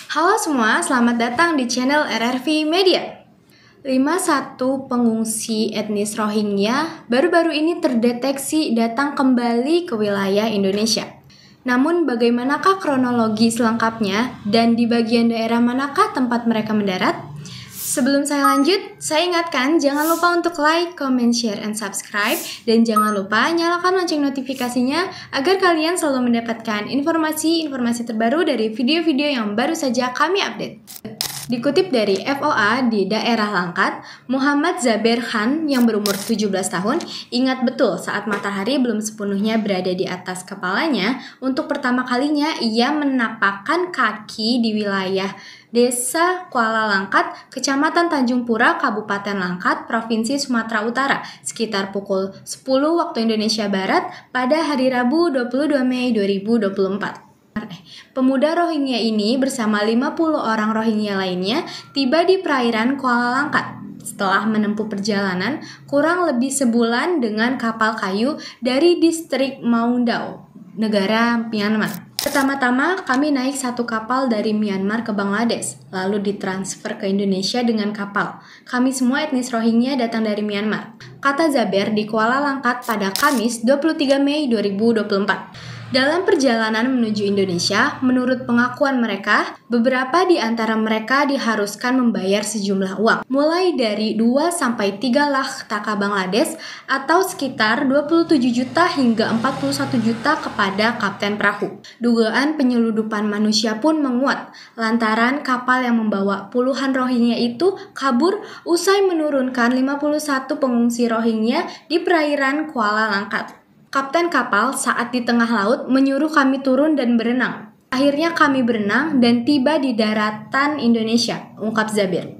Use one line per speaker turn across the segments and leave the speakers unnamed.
Halo semua, selamat datang di channel RRV Media. 51 pengungsi etnis Rohingya baru-baru ini terdeteksi datang kembali ke wilayah Indonesia. Namun bagaimanakah kronologi selengkapnya dan di bagian daerah manakah tempat mereka mendarat? Sebelum saya lanjut, saya ingatkan jangan lupa untuk like, comment, share, and subscribe. Dan jangan lupa nyalakan lonceng notifikasinya agar kalian selalu mendapatkan informasi-informasi terbaru dari video-video yang baru saja kami update. Dikutip dari FOA di daerah Langkat, Muhammad Zaber Khan yang berumur 17 tahun ingat betul saat matahari belum sepenuhnya berada di atas kepalanya. Untuk pertama kalinya ia menapakkan kaki di wilayah Desa Kuala Langkat, Kecamatan Tanjung Pura, Kabupaten Langkat, Provinsi Sumatera Utara, sekitar pukul 10 waktu Indonesia Barat pada hari Rabu 22 Mei 2024. Pemuda Rohingya ini bersama 50 orang Rohingya lainnya tiba di perairan Kuala Langkat setelah menempuh perjalanan kurang lebih sebulan dengan kapal kayu dari distrik Maungdaw, negara Myanmar. Pertama-tama kami naik satu kapal dari Myanmar ke Bangladesh, lalu ditransfer ke Indonesia dengan kapal. Kami semua etnis Rohingya datang dari Myanmar, kata Zaber di Kuala Langkat pada Kamis 23 Mei 2024. Dalam perjalanan menuju Indonesia, menurut pengakuan mereka, beberapa di antara mereka diharuskan membayar sejumlah uang, mulai dari 2-3 lakh taka Bangladesh atau sekitar 27 juta hingga 41 juta kepada kapten perahu. Dugaan penyeludupan manusia pun menguat, lantaran kapal yang membawa puluhan Rohingya itu kabur usai menurunkan 51 pengungsi Rohingya di perairan Kuala Langkat. Kapten kapal saat di tengah laut menyuruh kami turun dan berenang. Akhirnya kami berenang dan tiba di daratan Indonesia, ungkap Zaber.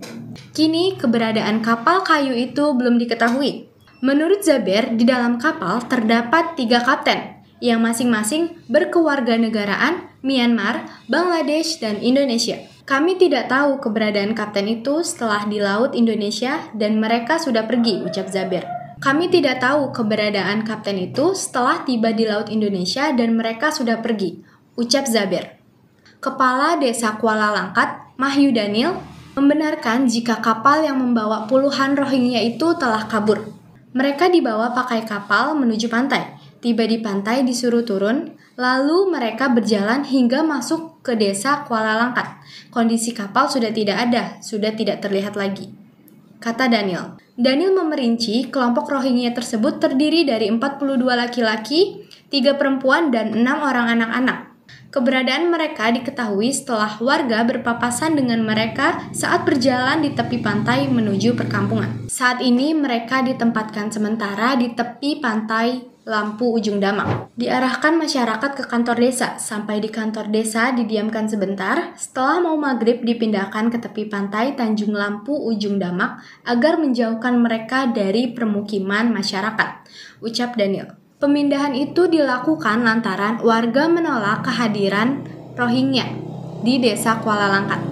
Kini keberadaan kapal kayu itu belum diketahui. Menurut Zaber, di dalam kapal terdapat 3 kapten yang masing-masing berkewarganegaraan Myanmar, Bangladesh, dan Indonesia. Kami tidak tahu keberadaan kapten itu setelah di laut Indonesia dan mereka sudah pergi, ucap Zaber. Kami tidak tahu keberadaan kapten itu setelah tiba di Laut Indonesia dan mereka sudah pergi, ucap Zaber. Kepala Desa Kuala Langkat, Mahyu Daniel, membenarkan jika kapal yang membawa puluhan Rohingya itu telah kabur. Mereka dibawa pakai kapal menuju pantai. Tiba di pantai disuruh turun, lalu mereka berjalan hingga masuk ke Desa Kuala Langkat. Kondisi kapal sudah tidak ada, sudah tidak terlihat lagi, kata Daniel. Daniel memerinci kelompok Rohingya tersebut terdiri dari 42 laki-laki, 3 perempuan, dan 6 orang anak-anak. Keberadaan mereka diketahui setelah warga berpapasan dengan mereka saat berjalan di tepi pantai menuju perkampungan. Saat ini mereka ditempatkan sementara di tepi pantai Lampu Ujung Damak. Diarahkan masyarakat ke kantor desa. Sampai di kantor desa didiamkan sebentar. Setelah mau maghrib dipindahkan ke tepi pantai Tanjung Lampu Ujung Damak agar menjauhkan mereka dari permukiman masyarakat, ucap Daniel. Pemindahan itu dilakukan lantaran warga menolak kehadiran Rohingya di Desa Kuala Langkat.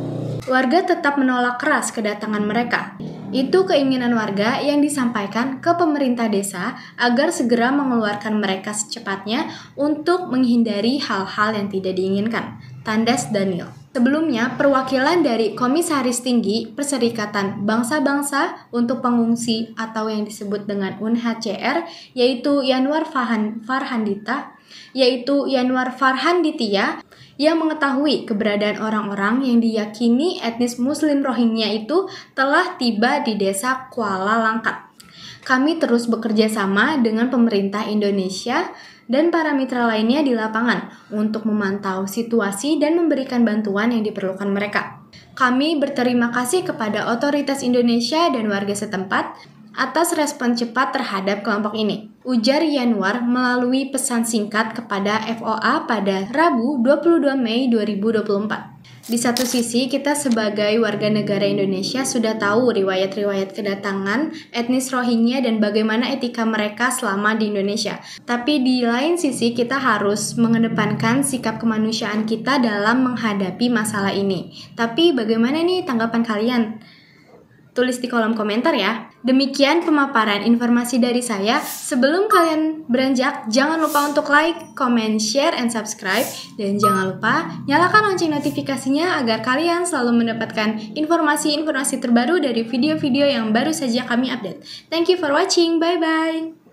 Warga tetap menolak keras kedatangan mereka. Itu keinginan warga yang disampaikan ke pemerintah desa agar segera mengeluarkan mereka secepatnya untuk menghindari hal-hal yang tidak diinginkan, tandas Daniel. Sebelumnya, perwakilan dari Komisaris Tinggi Perserikatan Bangsa-Bangsa untuk Pengungsi atau yang disebut dengan UNHCR, yaitu Yanuar Farhanditia, yang mengetahui keberadaan orang-orang yang diyakini etnis Muslim Rohingya itu telah tiba di Desa Kuala Langkat. Kami terus bekerja sama dengan pemerintah Indonesia dan para mitra lainnya di lapangan untuk memantau situasi dan memberikan bantuan yang diperlukan mereka. Kami berterima kasih kepada otoritas Indonesia dan warga setempat atas respon cepat terhadap kelompok ini, ujar Yanuar melalui pesan singkat kepada FOA pada Rabu 22 Mei 2024. Di satu sisi, kita sebagai warga negara Indonesia sudah tahu riwayat-riwayat kedatangan etnis Rohingya dan bagaimana etika mereka selama di Indonesia. Tapi di lain sisi, kita harus mengedepankan sikap kemanusiaan kita dalam menghadapi masalah ini. Tapi bagaimana nih tanggapan kalian? Tulis di kolom komentar ya. Demikian pemaparan informasi dari saya. Sebelum kalian beranjak, jangan lupa untuk like, comment, share, and subscribe. Dan jangan lupa nyalakan lonceng notifikasinya agar kalian selalu mendapatkan informasi-informasi terbaru dari video-video yang baru saja kami update. Thank you for watching. Bye-bye.